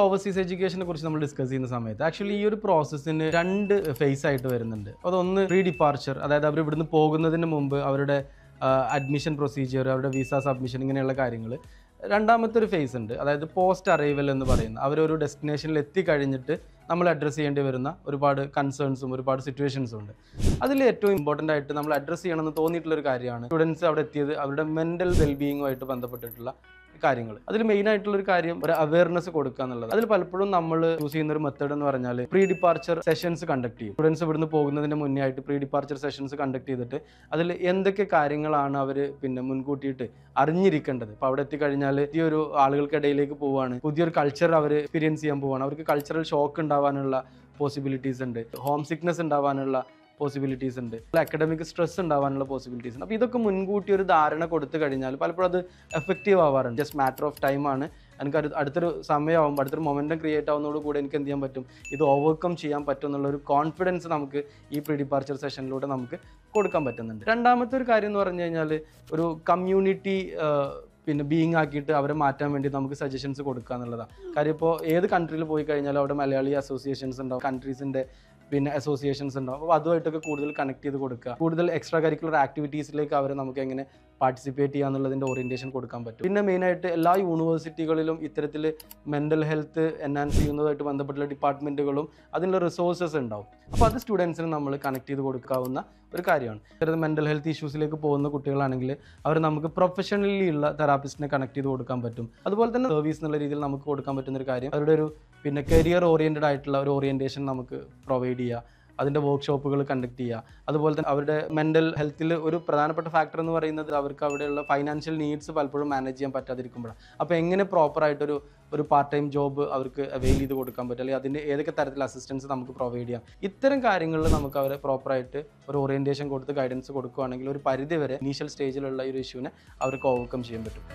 Overseas എഡ്യൂക്കേഷനെ കുറിച്ച് നമ്മൾ discuss ചെയ്യുന്ന സമയത്ത് ആക്ച്വലി ഈ ഒരു പ്രോസസ്സിന് രണ്ട് ഫേസ് ആയിട്ട് വരുന്നുണ്ട്. അതൊന്ന് പ്രീ ഡിപ്പാർച്ചർ, അതായത് അവർ ഇവിടുന്ന് പോകുന്നതിന് മുമ്പ് അവരുടെ അഡ്മിഷൻ പ്രൊസീജിയർ, അവരുടെ വിസ സബ്മിഷൻ, ഇങ്ങനെയുള്ള കാര്യങ്ങൾ. രണ്ടാമത്തെ ഒരു ഫേസ് ഉണ്ട്, അതായത് പോസ്റ്റ് അറൈവൽ എന്ന് പറയുന്നത്. അവരൊരു ഡെസ്റ്റിനേഷനിൽ എത്തിക്കഴിഞ്ഞിട്ട് നമ്മൾ അഡ്രസ്സ് ചെയ്യേണ്ടി വരുന്ന ഒരുപാട് കൺസേൺസും ഒരുപാട് സിറ്റുവേഷൻസും ഉണ്ട്. അതിൽ ഏറ്റവും ഇമ്പോർട്ടൻ്റ് ആയിട്ട് നമ്മൾ അഡ്രസ്സ് ചെയ്യണമെന്ന് തോന്നിയിട്ടുള്ളൊരു കാര്യമാണ് സ്റ്റുഡൻസ് അവിടെ എത്തിയത് അവരുടെ മെൻ്റൽ വെൽബീയിങ്ങുമായിട്ട് ബന്ധപ്പെട്ടിട്ടുള്ള കാര്യങ്ങൾ. അതിൽ മെയിൻ ആയിട്ടുള്ളൊരു കാര്യം ഒരു അവയർനെസ് കൊടുക്കുക എന്നുള്ളത്. അതിൽ പലപ്പോഴും നമ്മൾ യൂസ് ചെയ്യുന്ന ഒരു മെത്തേഡ് എന്ന് പറഞ്ഞാൽ പ്രീ ഡിപ്പാർച്ചർ സെഷൻസ് കണ്ടക്ട് ചെയ്യും. സ്റ്റുഡൻസ് ഇവിടുന്ന് പോകുന്നതിന് മുന്നേ ആയിട്ട് പ്രീ ഡിപ്പാർച്ചർ സെഷൻസ് കണ്ടക്ട് ചെയ്തിട്ട് അതിൽ എന്തൊക്കെ കാര്യങ്ങളാണ് അവർ മുൻകൂട്ടിയിട്ട് അറിഞ്ഞിരിക്കേണ്ടത്. ഇപ്പോൾ അവിടെ എത്തിക്കഴിഞ്ഞാൽ ഈ ഒരു ആളുകൾക്കിടയിലേക്ക് പോവുകയാണ്, പുതിയൊരു കൾച്ചർ അവർ എക്സ്പീരിയൻസ് ചെയ്യാൻ പോവുകയാണ്, അവർക്ക് കൾച്ചറൽ ഷോക്ക് ഉണ്ടാവാനുള്ള പോസിബിലിറ്റീസ് ഉണ്ട്, ഹോം സിക്നെസ് ഉണ്ടാവാനുള്ള പോസിബിലിറ്റീസ് ഉണ്ട്, അക്കാഡമിക് സ്ട്രെസ് ഉണ്ടാവാനുള്ള പോസിബിലിറ്റീസ് ഉണ്ട്. അപ്പോൾ ഇതൊക്കെ മുൻകൂട്ടി ഒരു ധാരണ കൊടുത്തു കഴിഞ്ഞാൽ പലപ്പോഴും അത് എഫക്റ്റീവ് ആവാറുണ്ട്. ജസ്റ്റ് മാറ്റർ ഓഫ് ടൈമാണ്. എനിക്ക് അടുത്തൊരു സമയമാകുമ്പോൾ, അടുത്തൊരു മൊമെൻറ്റം ക്രിയേറ്റ് ആവുന്നതോടുകൂടി എനിക്ക് എന്ത് ചെയ്യാൻ പറ്റും, ഇത് ഓവർകം ചെയ്യാൻ പറ്റും എന്നുള്ളൊരു കോൺഫിഡൻസ് നമുക്ക് ഈ പ്രീ ഡിപ്പാർച്ചർ സെഷനിലൂടെ നമുക്ക് കൊടുക്കാൻ പറ്റുന്നുണ്ട്. രണ്ടാമത്തെ ഒരു കാര്യം എന്ന് പറഞ്ഞു കഴിഞ്ഞാൽ ഒരു കമ്മ്യൂണിറ്റി ബീയിങ് ആക്കിയിട്ട് അവരെ മാറ്റാൻ വേണ്ടി നമുക്ക് സജഷൻസ് കൊടുക്കുക എന്നുള്ളതാണ്. കാര്യം ഇപ്പോൾ ഏത് കൺട്രിയിൽ പോയി കഴിഞ്ഞാലും അവിടെ മലയാളി അസോസിയേഷൻസ് ഉണ്ടാവും, കൺട്രീസിൻ്റെ അസോസിയേഷൻസ് ഉണ്ടാവും. അപ്പോൾ അതുമായിട്ടൊക്കെ കൂടുതൽ കണക്ട് ചെയ്ത് കൊടുക്കുക, കൂടുതൽ എക്സ്ട്രാ കരിക്കുലർ ആക്ടിവിറ്റീസിലേക്ക് അവരെ നമുക്ക് എങ്ങനെ പാർട്ടിസിപ്പേറ്റ് ചെയ്യുക എന്നുള്ളതിൻ്റെ ഓറിയൻറ്റേഷൻ കൊടുക്കാൻ പറ്റും. പിന്നെ മെയിനായിട്ട് എല്ലാ യൂണിവേഴ്സിറ്റികളിലും ഇത്തരത്തിൽ മെൻ്റൽ ഹെൽത്ത് എൻഹാൻസ് ചെയ്യുന്നതുമായിട്ട് ബന്ധപ്പെട്ടുള്ള ഡിപ്പാർട്ട്മെൻറ്റുകളും അതിനുള്ള റിസോഴ്സസ് ഉണ്ടാവും. അപ്പോൾ അത് സ്റ്റുഡൻസിന് നമ്മൾ കണക്ട് ചെയ്ത് കൊടുക്കാവുന്ന ഒരു കാര്യമാണ്. ഇത്തരത്തിൽ മെൻ്റൽ ഹെൽത്ത് ഇഷ്യൂസിലേക്ക് പോകുന്ന കുട്ടികളാണെങ്കിൽ അവർ നമുക്ക് പ്രൊഫഷണലി ഉള്ള തെറാപ്പിസ്റ്റിനെ കണക്ട് ചെയ്ത് കൊടുക്കാൻ പറ്റും. അതുപോലെ തന്നെ സർവീസ് എന്നുള്ള രീതിയിൽ നമുക്ക് കൊടുക്കാൻ പറ്റുന്ന ഒരു കാര്യം അവരുടെ ഒരു കരിയർ ഓറിയൻറ്റഡ് ആയിട്ടുള്ള ഒരു ഓറിയൻറ്റേഷൻ നമുക്ക് പ്രൊവൈഡ് ചെയ്യുക, അതിൻ്റെ വർക്ക്ഷോപ്പുകൾ കണ്ടക്ട് ചെയ്യുക. അതുപോലെ തന്നെ അവരുടെ മെൻ്റൽ ഹെൽത്തിൽ ഒരു പ്രധാനപ്പെട്ട ഫാക്ടർ എന്ന് പറയുന്നത് അവർക്ക് അവിടെയുള്ള ഫൈനാൻഷ്യൽ നീഡ്സ് പലപ്പോഴും മാനേജ് ചെയ്യാൻ പറ്റാതിരിക്കുമ്പോഴാണ്. അപ്പോൾ എങ്ങനെ പ്രോപ്പറായിട്ടൊരു പാർട്ട് ടൈം ജോബ് അവർക്ക് അവെയിൽ ചെയ്ത് കൊടുക്കാൻ പറ്റും, അല്ലെങ്കിൽ അതിൻ്റെ ഏതൊക്കെ തരത്തിലുള്ള അസിസ്റ്റൻസ് നമുക്ക് പ്രൊവൈഡ് ചെയ്യാം. ഇത്തരം കാര്യങ്ങളിൽ നമുക്ക് അവരെ പ്രോപ്പറായിട്ട് ഒരു ഓറിയൻറ്റേഷൻ കൊടുത്ത് ഗൈഡൻസ് കൊടുക്കുകയാണെങ്കിൽ ഒരു പരിധി വരെ ഇനീഷ്യൽ സ്റ്റേജിലുള്ള ഈ ഒരു ഇഷ്യൂവിനെ അവർക്ക് ഓവർകം ചെയ്യാൻ പറ്റും.